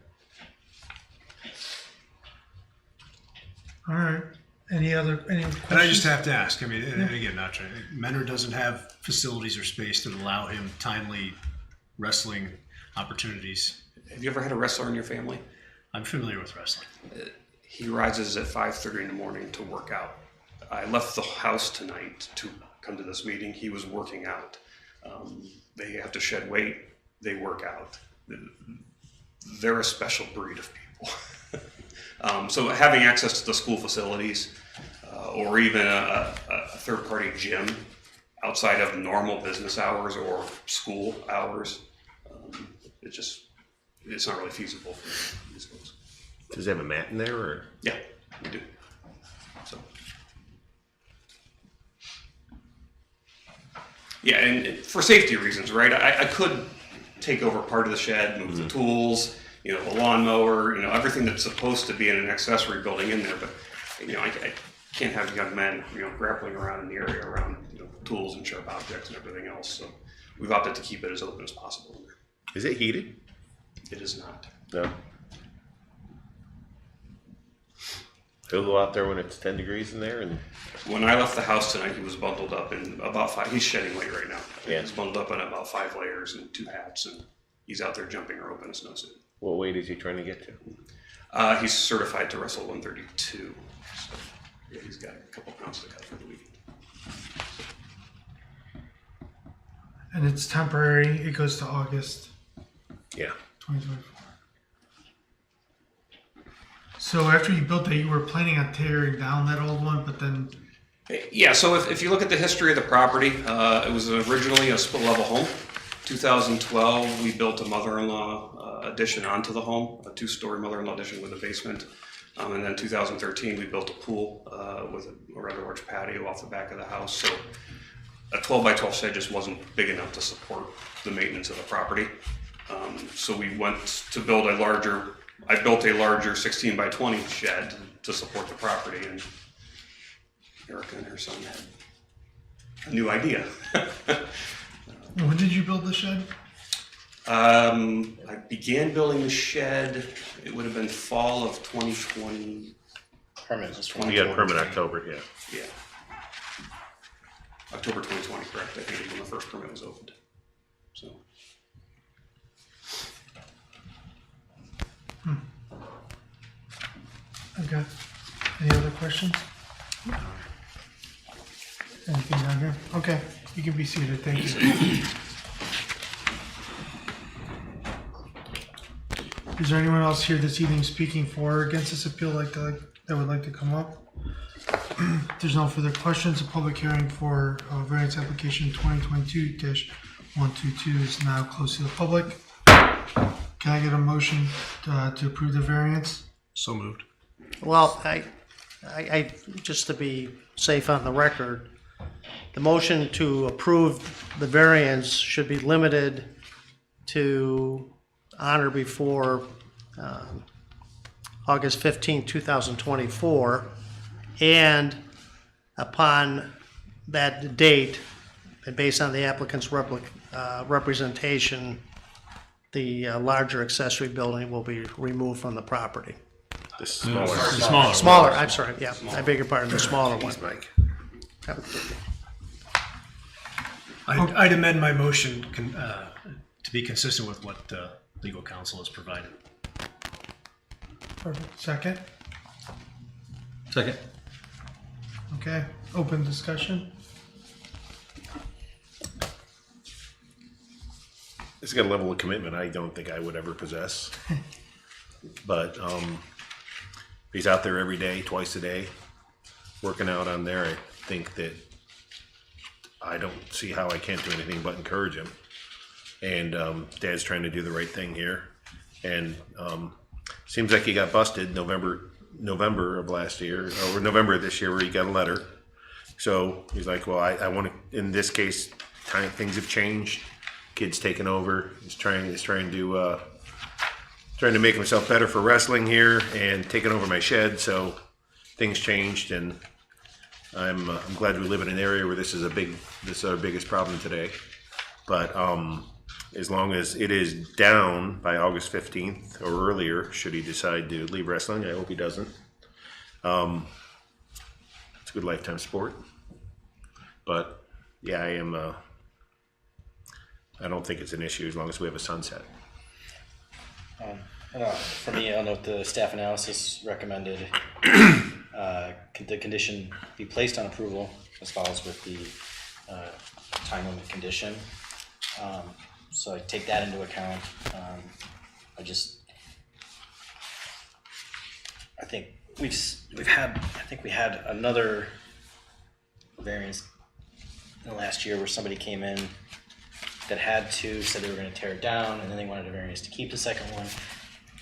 All right. Any questions? And I just have to ask, I mean, and again, not trying, Menor doesn't have facilities or space to allow him timely wrestling opportunities. Have you ever had a wrestler in your family? I'm familiar with wrestling. He rises at 5:30 in the morning to work out. I left the house tonight to come to this meeting. He was working out. They have to shed weight. They work out. They're a special breed of people. So having access to the school facilities or even a third-party gym outside of normal business hours or school hours, it's not really feasible for these folks. Does he have a mat in there, or? Yeah, we do. So. Yeah, and for safety reasons, right? I could take over part of the shed, move the tools, you know, a lawnmower, you know, everything that's supposed to be in an accessory building in there, but, you know, I can't have young men, you know, grappling around in the area around, you know, tools and sharp objects and everything else. So we've opted to keep it as open as possible in there. Is it heated? It is not. No. He'll go out there when it's 10 degrees in there, and When I left the house tonight, he was bundled up in about 5. He's shedding weight right now. Yeah. He's bundled up in about 5 layers and 2 hats, and he's out there jumping rope in a snowsuit. what weight is he trying to get to? He's certified to wrestle 132. So yeah, he's got a couple pounds to cut for the weekend. And it's temporary. It goes to August Yeah. 2024. So after you built that, you were planning on tearing down that old one, but then. Yeah, so if you look at the history of the property, it was originally a split-level home. 2012, we built a mother-in-law addition onto the home, a 2-story mother-in-law addition with a basement. And then 2013, we built a pool with a rather large patio off the back of the house. So a 12 by 12 shed just wasn't big enough to support the maintenance of the property. So we went to build I built a larger 16 by 20 shed to support the property, and Erica and her son had a new idea. When did you build the shed? I began building the shed, it would have been fall of 2020. Permanent. We got a permit October, yeah. Yeah. October 2020, correct, I think is when the first permit was opened. So. Okay. Any other questions? Anything down here? Okay, you can be seated. Thank you. Is there anyone else here this evening speaking for or against this appeal that would like to come up? If there's no further questions, the public hearing for variance application 2022-122 is now closed to the public. Can I get a motion to approve the variance? So moved. Well, I just to be safe on the record, the motion to approve the variance should be limited to on or before August 15, 2024, and upon that date, and based on the applicant's representation, the larger accessory building will be removed from the property. The smaller. Smaller, I'm sorry, yeah, I beg your pardon, the smaller one. Mike. Yep. I'd amend my motion to be consistent with what legal counsel has provided. Perfect. Second? Second. Okay, open discussion. It's got a level of commitment I don't think I would ever possess. But he's out there every day, twice a day, working out on there. I think that I don't see how I can't do anything but encourage him. And Dad's trying to do the right thing here. And seems like he got busted November of last year, or November of this year, where he got a letter. So he's like, well, I want to, in this case, things have changed. Kid's taken over. He's trying to make himself better for wrestling here and taking over my shed. So things changed, and I'm glad we live in an area where this is our biggest problem today. But as long as it is down by August 15th or earlier, should he decide to leave wrestling, I hope he doesn't. It's a good lifetime sport. But yeah, I don't think it's an issue as long as we have a sunset. For me, I'll note the staff analysis recommended the condition be placed on approval as follows with the time limit condition. So I take that into account. I think we had another variance in the last year where somebody came in that said they were going to tear it down, and then they wanted a variance to keep the second one.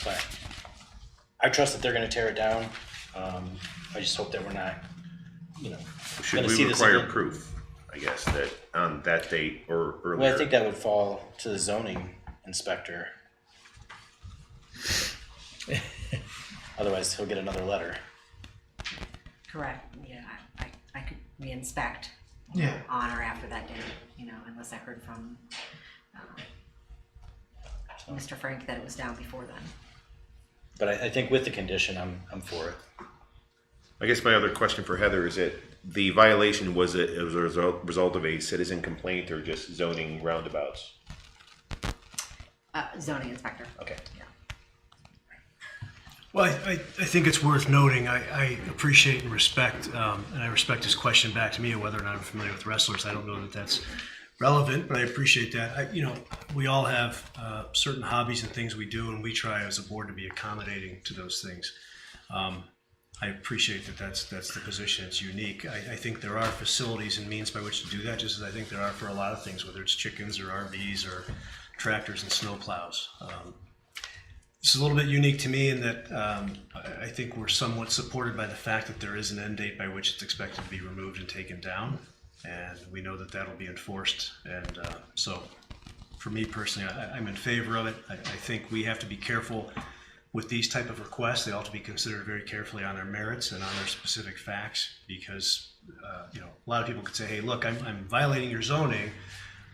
But I trust that they're going to tear it down. I just hope that we're not, Should gonna we see this require again. proof, I guess, that on that date or earlier? Well, I think that would fall to the zoning inspector. Otherwise, he'll get another letter. Correct, yeah, I could re-inspect. Yeah. On or after that date, unless I heard from Mr. Frank that it was down before then. But I think with the condition, I'm for it. I guess my other question for Heather is that the violation was a result of a citizen complaint or just zoning roundabouts? Zoning inspector. Okay. Yeah. Well, I think it's worth noting, I appreciate and respect, and I respect his question back to me of whether or not I'm familiar with wrestlers. I don't know that that's relevant, but I appreciate that. We all have certain hobbies and things we do, and we try as a board to be accommodating to those things. I appreciate that that's the position. It's unique. I think there are facilities and means by which to do that, just as I think there are for a lot of things, whether it's chickens or RVs or tractors and snowplows. This is a little bit unique to me in that I think we're somewhat supported by the fact that there is an end date by which it's expected to be removed and taken down, and we know that that will be enforced. And so for me personally, I'm in favor of it. I think we have to be careful with these type of requests. They ought to be considered very carefully on their merits and on their specific facts, because a lot of people could say, hey, look, I'm violating your zoning,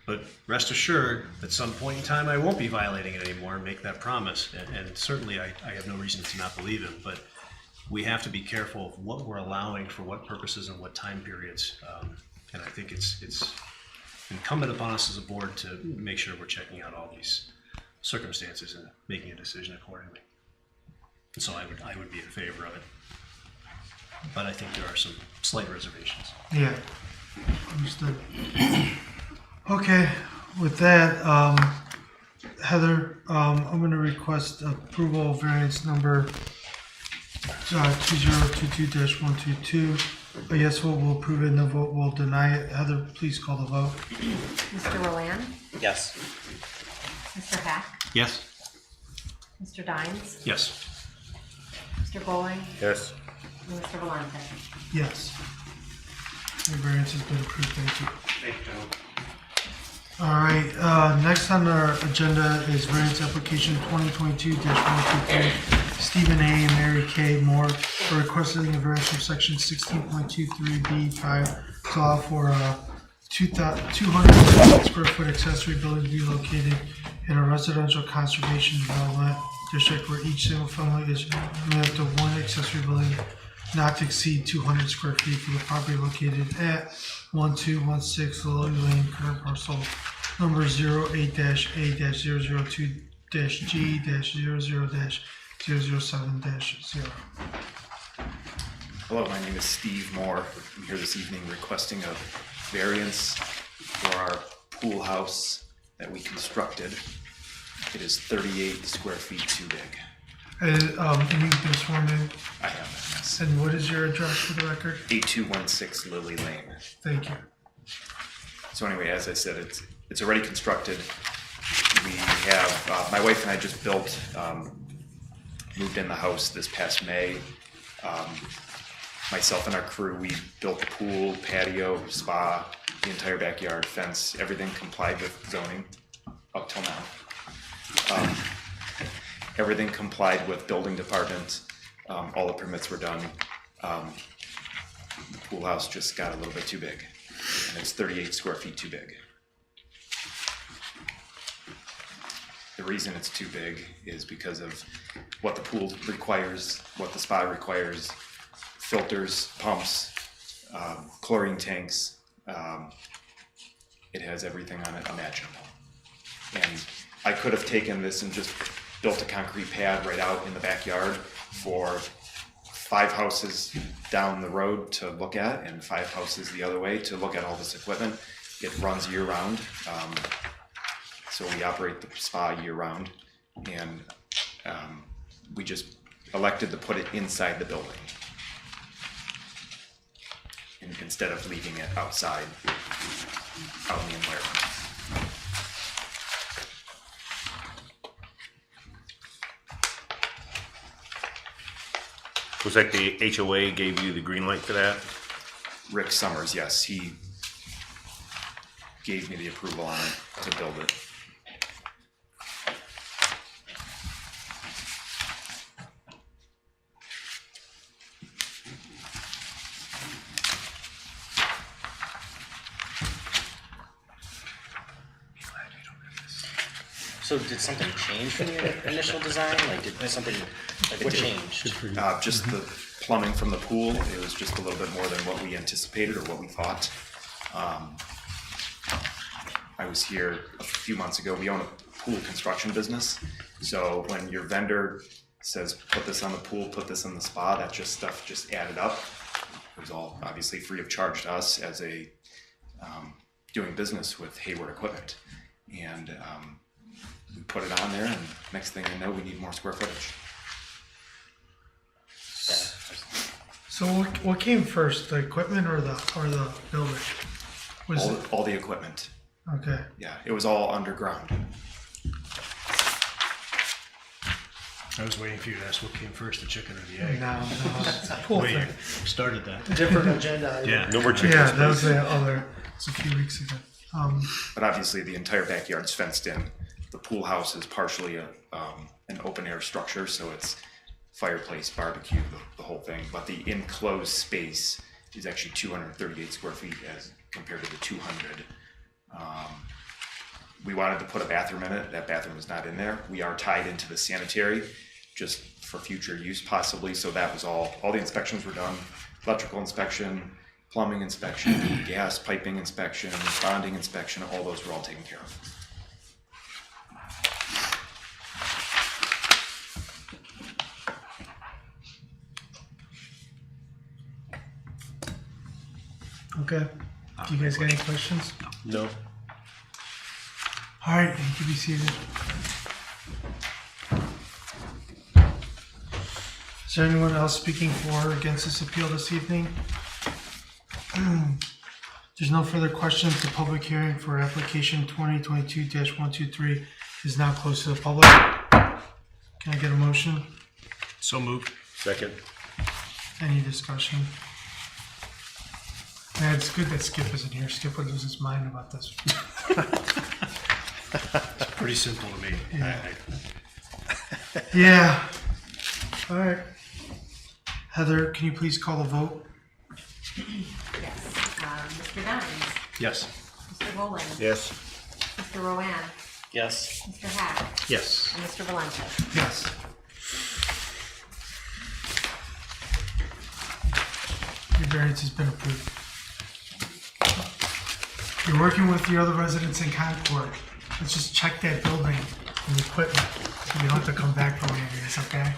but rest assured, at some point in time, I won't be violating it anymore and make that promise. And certainly, I have no reason to not believe him. But we have to be careful of what we're allowing for what purposes and what time periods. And I think it's incumbent upon us as a board to make sure we're checking out all these circumstances and making a decision accordingly. And so I would be in favor of it. But I think there are some slight reservations. Yeah, understood. Okay, with that, Heather, I'm going to request approval of variance number 2022-122. A yes vote will approve it, no vote will deny it. Heather, please call the vote. Mr. Roland, Yes. Mr. Hack, Yes. Mr. Dines, Yes. Mr. Bowling, Yes. and Mr. Valente. Yes. Your variance has been approved, thank you. Thank you, gentlemen. All right, next on our agenda is variance application 2022-123, Stephen A. and Mary K. Moore for requesting a variance from section 16.23B5 to allow for a 200 square foot accessory building to be located in a residential conservation development district where each single family is limited to one accessory building not to exceed 200 square feet for the property located at 1216 Lily Lane, current parcel number 08-A-002-G-00-00-007-0. Hello, my name is Steve Moore. I'm here this evening requesting a variance for our pool house that we constructed. It is 38 square feet too big. And you've been sworn in. I have that, yes. And what is your address for the record? 8216 Lily Lane. Thank you. So anyway, as I said, it's already constructed. We have, my wife and I just built, moved in the house this past May. Myself and our crew, we built the pool, patio, spa, the entire backyard, fence, everything complied with zoning up till now. Everything complied with building department. All the permits were done. The pool house just got a little bit too big, and it's 38 square feet too big. The reason it's too big is because of what the pool requires, what the spa requires, filters, pumps, chlorine tanks. It has everything on it imaginable. And I could have taken this and just built a concrete pad right out in the backyard for 5 houses down the road to look at and 5 houses the other way to look at all this equipment. It runs year round. So we operate the spa year round, and we just elected to put it inside the building instead of leaving it outside, out in the environment. Was that the HOA gave you the green light for that? Rick Summers, yes, he gave me the approval on it to build it. So did something change from your initial design? Like did something, like what changed? Just the plumbing from the pool, it was just a little bit more than what we anticipated or what we thought. I was here a few months ago. We own a pool construction business. So when your vendor says, put this on the pool, put this in the spa, that just stuff just added up. It was all obviously free of charge to us as a doing business with Hayward Equipment. And we put it on there, and next thing I know, we need more square footage. So what came first, the equipment or the building? Was it? All the equipment. Okay. Yeah, it was all underground. I was waiting for you to ask what came first, the chicken or the egg. No, it's a pool Wait, thing. started that. Different agenda. item. Yeah. No more chickens, Yeah, that was please. the other. It's a few weeks ago. But obviously, the entire backyard's fenced in. The pool house is partially an open air structure, so it's fireplace, barbecue, the whole thing. But the enclosed space is actually 238 square feet as compared to the 200. We wanted to put a bathroom in it. That bathroom is not in there. We are tied into the sanitary just for future use possibly. So that was all the inspections were done. Electrical inspection, plumbing inspection, gas piping inspection, bonding inspection, all those were all taken care of. Okay. Do you guys got any questions? No. All right, you can be seated. Is there anyone else speaking for or against this appeal this evening? There's no further questions. The public hearing for application 2022-123 is now closed to the public. Can I get a motion? So moved. Second. Any discussion? Man, it's good that Skip isn't here. Skip would lose his mind about this. It's pretty simple to me. Yeah. All right. Heather, can you please call the vote? Yes. Mr. Dines, Yes. Mr. Rowland, Yes. Mr. Rowan, Yes. Mr. Hack, Yes. and Mr. Valente. Yes. variance has been approved. You're working with the other residents in Concord. Let's just check that building and equipment. So you don't have to come back for any of these, okay?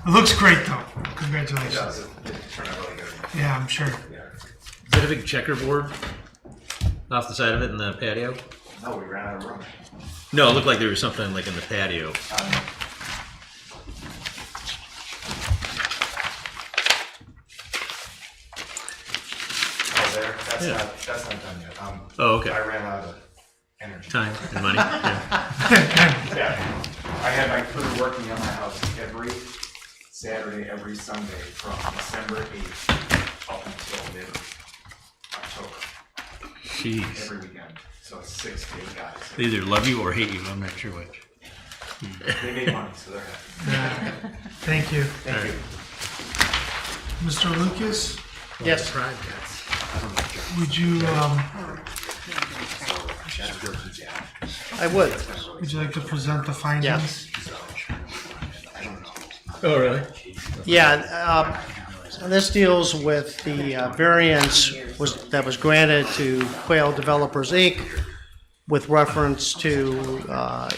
It looks great though. Congratulations. Yeah, I'm sure. Is that a big checkerboard off the side of it in the patio? No, we ran out of room. No, it looked like there was something like in the patio. Oh, there, that's Yeah. that's not done yet. Oh, okay. I ran out of energy. Time and money. Yeah. Yeah. I had my crew working on my house every Saturday, every Sunday from December 8th up until mid-October. Jeez. Every weekend. So 6 to 8 guys. They either love you or hate you. I'm not sure which. They made money, so they're happy. Thank you. Thank you. Mr. Lucas, Yes. would you, I would. would you like to present the findings? Oh, really? Yeah, this deals with the variance that was granted to Quail Developers, Inc. with reference to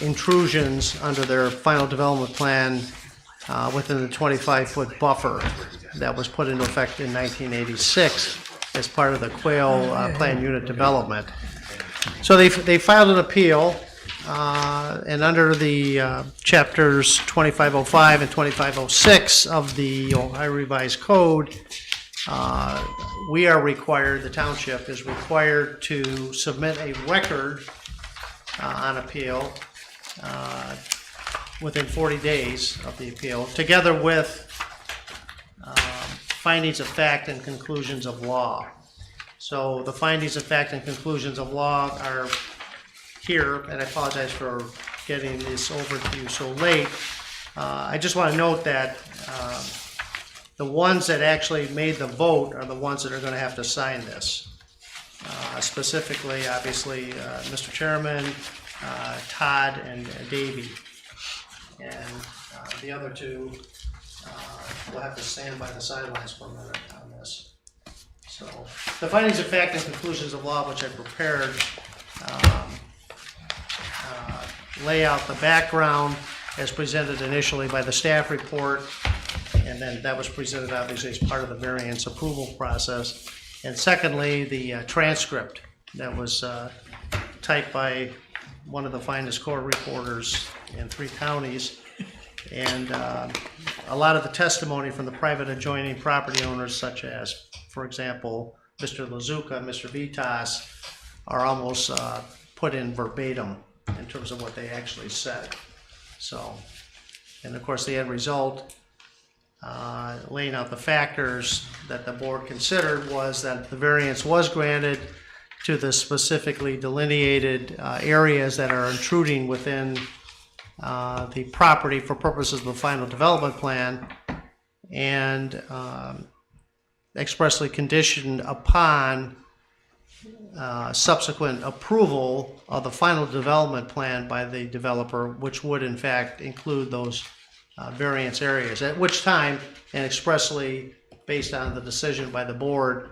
intrusions under their final development plan within the 25-foot buffer that was put into effect in 1986 as part of the Quail Plan Unit development. So they filed an appeal, and under the chapters 2505 and 2506 of the Ohio Revised Code, we are required, the township is required to submit a record on appeal within 40 days of the appeal, together with findings of fact and conclusions of law. So the findings of fact and conclusions of law are here, and I apologize for getting this over to you so late. I just want to note that the ones that actually made the vote are the ones that are going to have to sign this. Specifically, obviously, Mr. Chairman, Todd, and Davey. And the other two will have to stand by the sidelines for a minute on this. So the findings of fact and conclusions of law, which I prepared, lay out the background as presented initially by the staff report, and then that was presented obviously as part of the variance approval process. And secondly, the transcript that was typed by one of the finest court reporters in 3 counties. And a lot of the testimony from the private adjoining property owners, such as, for example, Mr. Lazuka, Mr. Vitas, are almost put in verbatim in terms of what they actually said. So, and of course the end result, laying out the factors that the board considered, was that the variance was granted to the specifically delineated areas that are intruding within the property for purposes of the final development plan, and expressly conditioned upon subsequent approval of the final development plan by the developer, which would in fact include those variance areas, at which time, and expressly based on the decision by the board,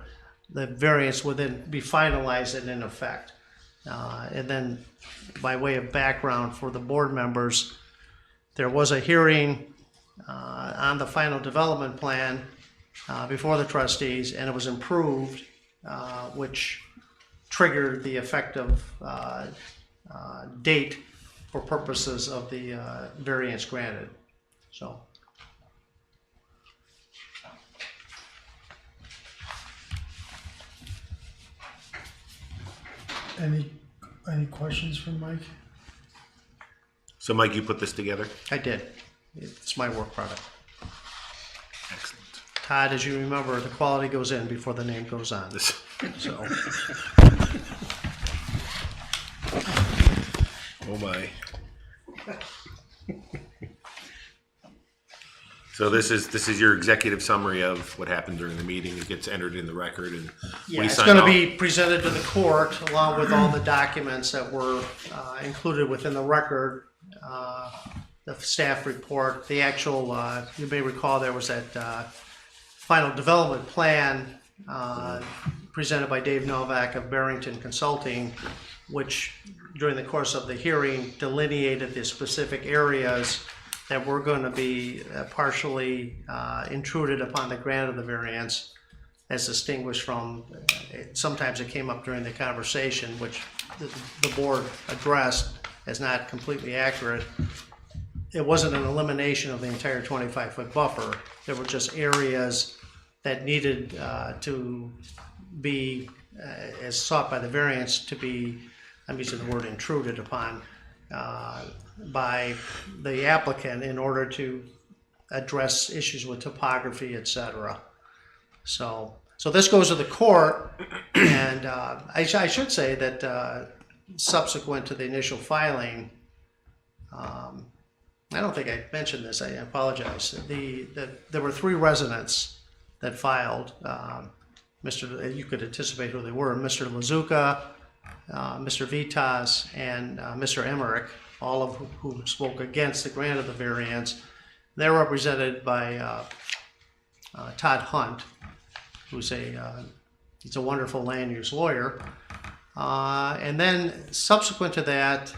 the variance would then be finalized and in effect. And then, by way of background for the board members, there was a hearing on the final development plan before the trustees, and it was improved, which triggered the effective date for purposes of the variance granted. So. Any questions from Mike? So Mike, you put this together? I did. It's my work product. Excellent. Todd, as you remember, the quality goes in before the name goes on. So. Oh my. So this is your executive summary of what happened during the meeting. It gets entered in the record, and Yeah, we it's sign going to off. be presented to the court along with all the documents that were included within the record, the staff report, the actual, you may recall there was that final development plan presented by Dave Novak of Barrington Consulting, which during the course of the hearing delineated the specific areas that were going to be partially intruded upon the grant of the variance, as distinguished from, sometimes it came up during the conversation, which the board addressed as not completely accurate. It wasn't an elimination of the entire 25-foot buffer. There were just areas that needed to be, as sought by the variance, to be, I'm using the word intruded upon, by the applicant in order to address issues with topography, et cetera. So this goes to the court, and I should say that subsequent to the initial filing, I don't think I mentioned this, I apologize. There were 3 residents that filed. You could anticipate who they were: Mr. Lazuka, Mr. Vitas, and Mr. Emmerich, all of whom spoke against the grant of the variance. They're represented by Todd Hunt, who's he's a wonderful land use lawyer. And then subsequent to that,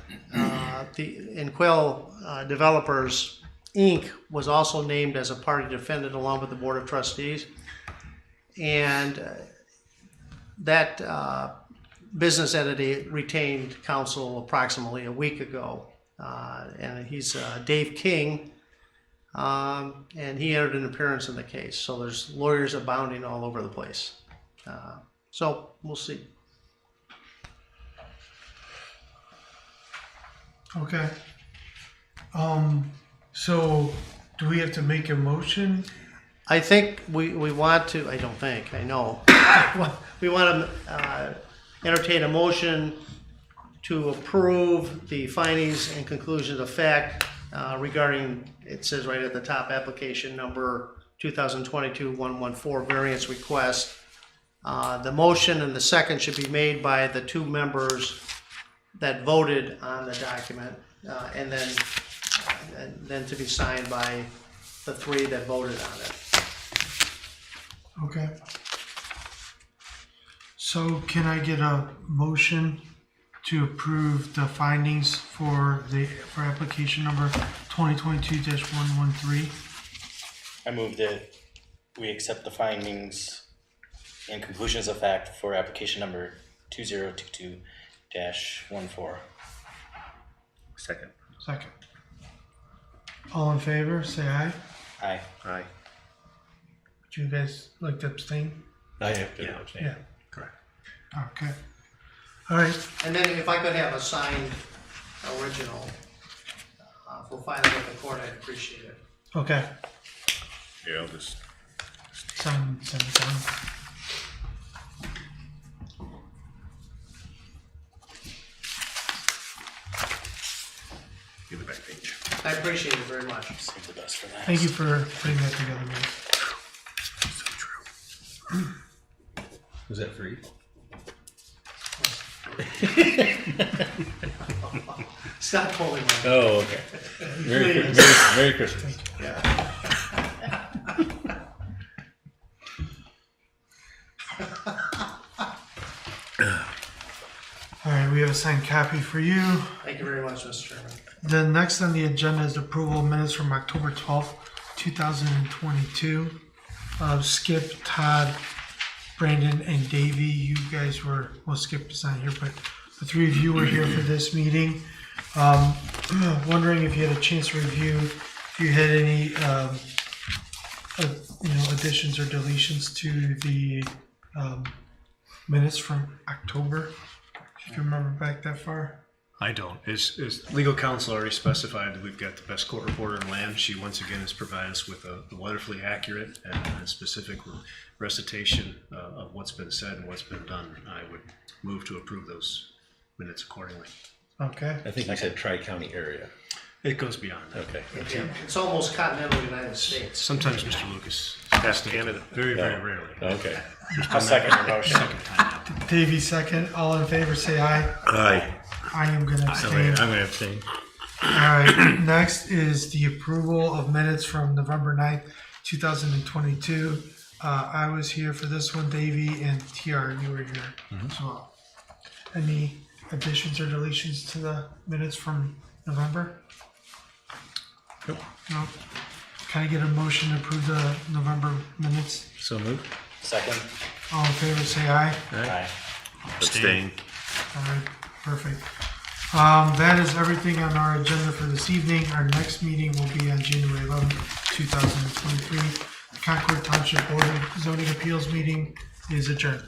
the Inquil Developers, Inc. was also named as a party defendant along with the Board of Trustees. And that business entity retained counsel approximately a week ago. And he's Dave King, and he entered an appearance in the case. So there's lawyers abounding all over the place. So we'll see. Okay. So do we have to make a motion? I think we want to, I don't think, I know. We want to entertain a motion to approve the findings and conclusions of fact regarding, it says right at the top, application number 2022-114 variance request. The motion and the second should be made by the 2 members that voted on the document, and then to be signed by the 3 that voted on it. Okay. So can I get a motion to approve the findings for application number 2022-113? I move that we accept the findings and conclusions of fact for application number 2022-14. Second. Second. All in favor, say aye. Aye. Aye. Would you guys like to abstain? I have to abstain. Yeah. Correct. Okay. All right. And then if I could have a signed original for filing with the court, I'd appreciate it. Okay. Yeah, I'll just. Send it down. Give the back page. I appreciate it very much. Save the best for that. Thank you for putting that together, man. So true. Was that free? Stop pulling my. Oh, okay. Please. Merry Christmas. All right, we have a signed copy for you. Thank you very much, Mr. Chairman. The next on the agenda is approval of minutes from October 12th, 2022. Skip, Todd, Brandon, and Davey, you guys were, well, Skip is not here, but the 3 of you were here for this meeting. Wondering if you had a chance to review, if you had any, additions or deletions to the minutes from October. If you can remember back that far. I don't. As legal counsel already specified, we've got the best court reporter in land. She once again has provided us with a wonderfully accurate and specific recitation of what's been said and what's been done. I would move to approve those minutes accordingly. Okay. I think you said tri-county area. It goes beyond that. Okay. It's almost continental United States. Sometimes Mr. Lucas Past Canada. very, very rarely. Okay. I'll second your motion. Second time now. Davey second. All in favor, say aye. Aye. I am gonna I'm abstain. gonna abstain. All right, next is the approval of minutes from November 9th, 2022. I was here for this one, Davey, and TR, you were here as well. Any additions or deletions to the minutes from November? Nope. No. Can I get a motion to approve the November minutes? So moved. Second. All in favor, say aye. Aye. Abstain. All right, perfect. That is everything on our agenda for this evening. Our next meeting will be on January 11th, 2023. The Concord Township Board of Zoning Appeals meeting is adjourned.